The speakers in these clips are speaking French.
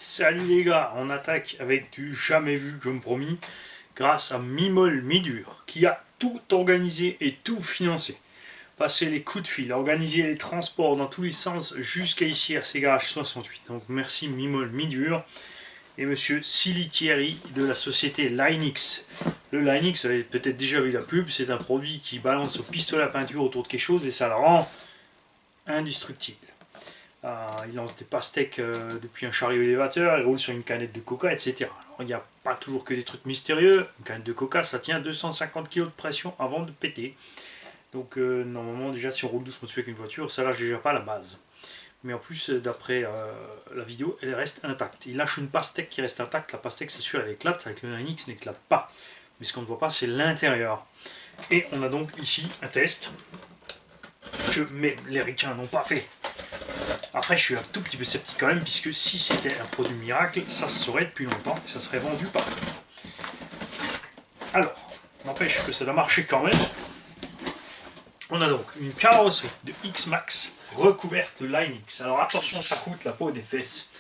Salut les gars, on attaque avec du jamais vu comme promis, grâce à Mimol Midur, qui a tout organisé et tout financé. Passer les coups de fil, organiser les transports dans tous les sens jusqu'à ici à ces garages 68. Donc merci Mimol Midur et monsieur Silly Thierry de la société Linux. Le Linux, vous avez peut-être déjà vu la pub, c'est un produit qui balance au pistolet à peinture autour de quelque chose et ça le rend indestructible. Il lance des pastèques depuis un chariot élévateur, il roule sur une canette de coca, etc. Alors il n'y a pas toujours que des trucs mystérieux. Une canette de coca, ça tient 250 kg de pression avant de péter. Donc normalement déjà si on roule doucement dessus avec une voiture, ça lâche déjà pas la base. Mais en plus d'après la vidéo, elle reste intacte. Il lâche une pastèque qui reste intacte, la pastèque c'est sûr elle éclate, avec le Linux n'éclate pas. Mais ce qu'on ne voit pas c'est l'intérieur. Et on a donc ici un test que même les ricains n'ont pas fait. Après, je suis un tout petit peu sceptique quand même, puisque si c'était un produit miracle, ça se saurait depuis longtemps, et ça serait vendu partout. Alors, n'empêche que ça doit marcher quand même. On a donc une carrosserie de X-Max recouverte de Linux. Alors attention, ça coûte la peau des fesses.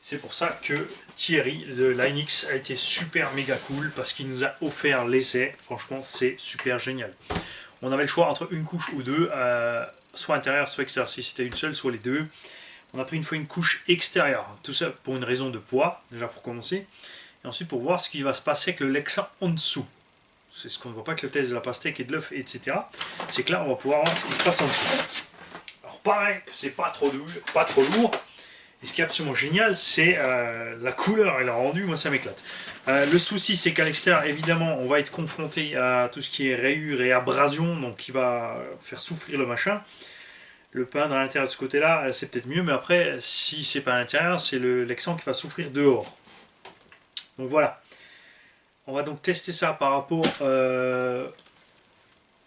C'est pour ça que Thierry de Linux a été super méga cool, parce qu'il nous a offert l'essai. Franchement, c'est super génial. On avait le choix entre une couche ou deux, soit intérieure, soit extérieure. Si c'était une seule, soit les deux. On a pris une fois une couche extérieure. Tout ça pour une raison de poids, déjà pour commencer. Et ensuite pour voir ce qui va se passer avec le Lexa en dessous. C'est ce qu'on ne voit pas avec le test de la pastèque et de l'œuf, etc. C'est que là, on va pouvoir voir ce qui se passe en dessous. Alors pareil, c'est pas trop lourd. Et ce qui est absolument génial, c'est la couleur et le rendu. Moi, ça m'éclate. Le souci, c'est qu'à l'extérieur, évidemment, on va être confronté à tout ce qui est rayures et abrasion, donc qui va faire souffrir le machin. Le peindre à l'intérieur de ce côté-là, c'est peut-être mieux, mais après, si c'est pas à l'intérieur, c'est le Lexan qui va souffrir dehors. Donc voilà. On va donc tester ça par rapport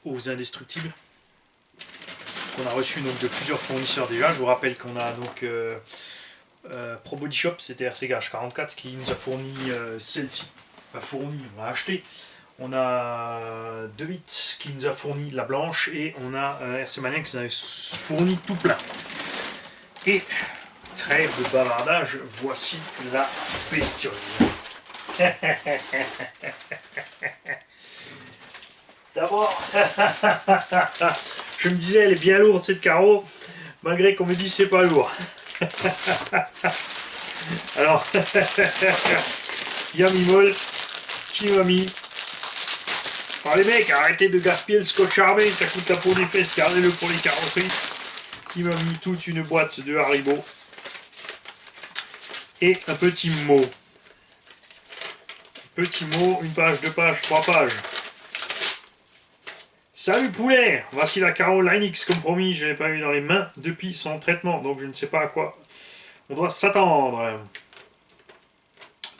aux indestructibles qu'on a reçu donc de plusieurs fournisseurs déjà. Je vous rappelle qu'on a donc Pro Body Shop, c'était RC Garage 44 qui nous a fourni celle-ci. Pas fourni, on l'a acheté. On a DeWitt qui nous a fourni la blanche et on a RC Mania qui nous a fourni tout plein. Et trêve de bavardage, voici la bestiole. D'abord, je me disais elle est bien lourde cette carreau, malgré qu'on me dise c'est pas lourd. Alors, il y a Mimol qui m'a mis. Alors les mecs, arrêtez de gaspiller le scotch armé, ça coûte la peau des fesses, gardez-le pour les carrosseries. Qui m'a mis toute une boîte de Haribo. Et un petit mot. Petit mot, une page, deux pages, trois pages. Salut poulet! Voici la carreau Linux, comme promis, je ne l'ai pas eu dans les mains depuis son traitement, donc je ne sais pas à quoi on doit s'attendre.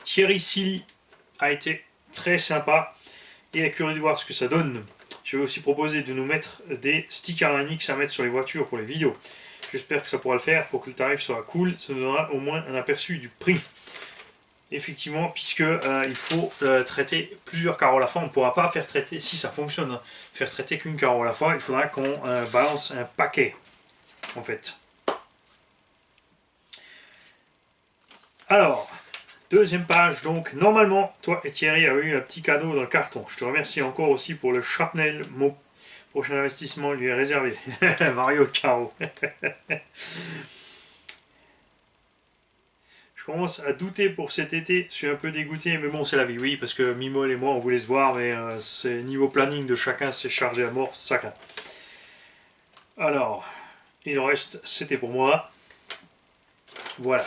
Thierry Silly a été très sympa et est curieux de voir ce que ça donne. Je vais aussi proposer de nous mettre des stickers Linux à mettre sur les voitures pour les vidéos. J'espère que ça pourra le faire pour que le tarif soit cool, ça nous donnera au moins un aperçu du prix. Effectivement, puisque il faut traiter plusieurs carreaux à la fois, on ne pourra pas faire traiter, si ça fonctionne, hein, faire traiter qu'une carreau à la fois, il faudra qu'on balance un paquet, en fait. Alors, deuxième page, donc normalement, toi et Thierry avez eu un petit cadeau dans le carton. Je te remercie encore aussi pour le shrapnel, mon prochain investissement lui est réservé. Mario Caro. Je commence à douter pour cet été, je suis un peu dégoûté, mais bon c'est la vie, oui, parce que Mimol et moi on voulait se voir, mais c'est niveau planning de chacun, c'est chargé à mort, chacun. Alors, il en reste, c'était pour moi. Voilà.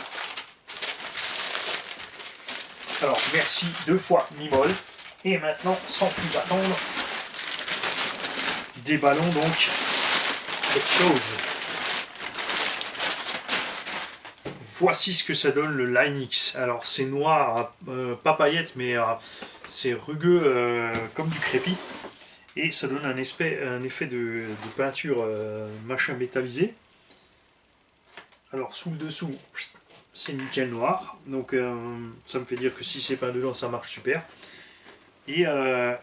Alors, merci deux fois Mimol. Et maintenant, sans plus attendre, déballons donc cette chose. Voici ce que ça donne le Linux. Alors c'est noir, pas paillette, mais c'est rugueux comme du crépi. Et ça donne un effet de peinture machin métallisé. Alors sous le dessous, c'est nickel noir. Donc ça me fait dire que si c'est peint dedans, ça marche super. Et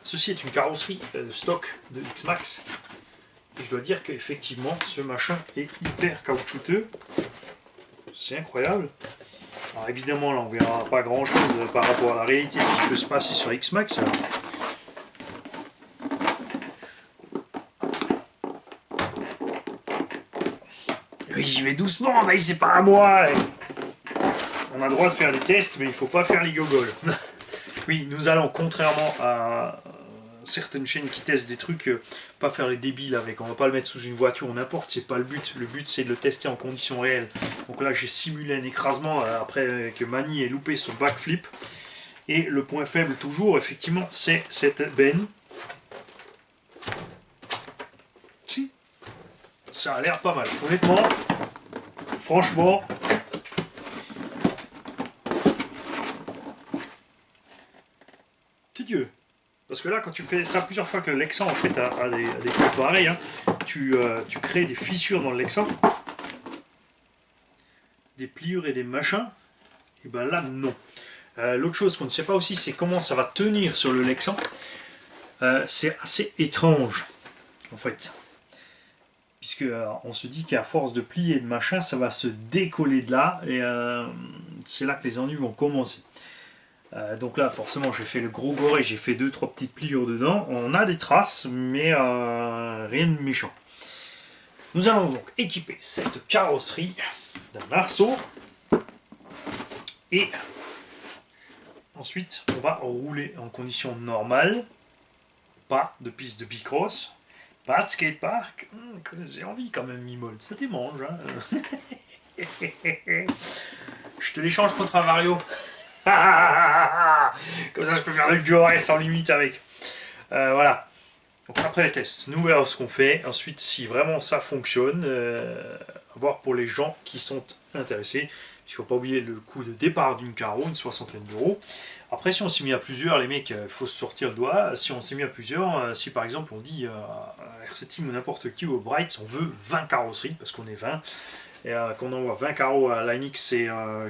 ceci est une carrosserie stock de X-Max. Et je dois dire qu'effectivement, ce machin est hyper caoutchouteux. C'est incroyable. Alors évidemment, là, on verra pas grand chose par rapport à la réalité de ce qui peut se passer sur Xmax. Oui, j'y vais doucement, mais c'est pas à moi. On a le droit de faire des tests, mais il faut pas faire les gogoles. Oui, nous allons, contrairement à certaines chaînes qui testent des trucs, pas faire les débiles avec. On va pas le mettre sous une voiture ou n'importe, c'est pas le but. Le but, c'est de le tester en conditions réelles. Donc là, j'ai simulé un écrasement après que Manny ait loupé son backflip. Et le point faible, toujours, effectivement, c'est cette benne. Si, ça a l'air pas mal. Honnêtement, franchement, Dieu. Parce que là, quand tu fais ça plusieurs fois que le Lexan en fait a des coups pareils, hein, tu crées des fissures dans le Lexan, des pliures et des machins. Et ben là, non. L'autre chose qu'on ne sait pas aussi, c'est comment ça va tenir sur le Lexan. C'est assez étrange, en fait. Puisque on se dit qu'à force de plier et de machin, ça va se décoller de là, et c'est là que les ennuis vont commencer. Donc là, forcément, j'ai fait le gros goré, j'ai fait 2-3 petites pliures dedans. On a des traces, mais rien de méchant. Nous allons donc équiper cette carrosserie d'un arceau. Et ensuite, on va rouler en conditions normales. Pas de piste de bicross, pas de skatepark. J'ai envie quand même, Mimol, ça démange. Hein. Je te l'échange contre un Mario. Comme ça je peux faire le goré sans limite avec. Voilà. Donc après les tests, nous verrons ce qu'on fait. Ensuite, si vraiment ça fonctionne, à voir pour les gens qui sont intéressés. Il ne faut pas oublier le coût de départ d'une carreau, une 60aine d'euros. Après, si on s'est mis à plusieurs, les mecs, il faut se sortir le doigt. Si on s'est mis à plusieurs, si par exemple on dit à RC Team ou n'importe qui ou au Bright, on veut 20 carrosseries, parce qu'on est 20, et qu'on envoie 20 carreaux à Linux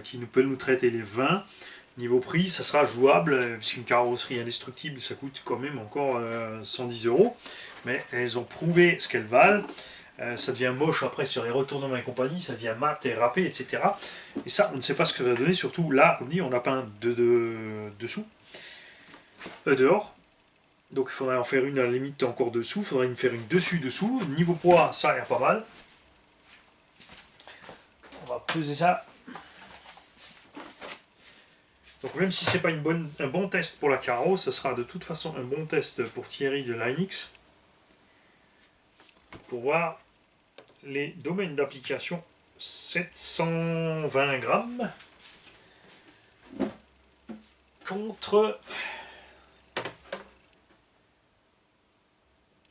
qui peut nous traiter les 20, niveau prix, ça sera jouable, puisqu'une carrosserie indestructible, ça coûte quand même encore 110 euros. Mais elles ont prouvé ce qu'elles valent. Ça devient moche après sur les retournements et compagnie, ça devient mat et râpé, etc. Et ça, on ne sait pas ce que ça va donner, surtout là, comme dit, on a peint dessous, dehors. Donc il faudrait en faire une à la limite encore dessous, il faudrait en faire une dessus-dessous. Niveau poids, ça a l'air pas mal. On va peser ça. Donc même si c'est pas un bon test pour la carreau, ça sera de toute façon un bon test pour Thierry de Linux. Pour voir les domaines d'application. 720 grammes contre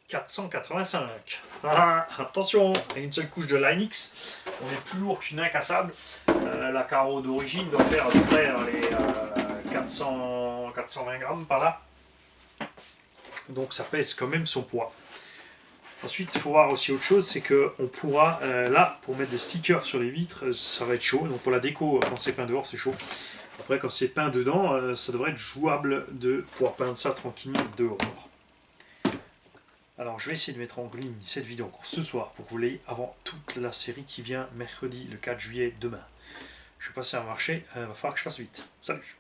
485. Ah, attention, avec une seule couche de Linux, on est plus lourd qu'une incassable. La carreau d'origine doit faire à peu près les 420 grammes par là. Donc ça pèse quand même son poids. Ensuite, il faut voir aussi autre chose, c'est qu'on pourra, là, pour mettre des stickers sur les vitres, ça va être chaud. Donc pour la déco, quand c'est peint dehors, c'est chaud. Après, quand c'est peint dedans, ça devrait être jouable de pouvoir peindre ça tranquillement dehors. Alors, je vais essayer de mettre en ligne cette vidéo encore ce soir pour que vous l'ayez avant toute la série qui vient mercredi, le 4 juillet, demain. Je ne sais pas si ça va marcher, il va falloir que je fasse vite. Salut!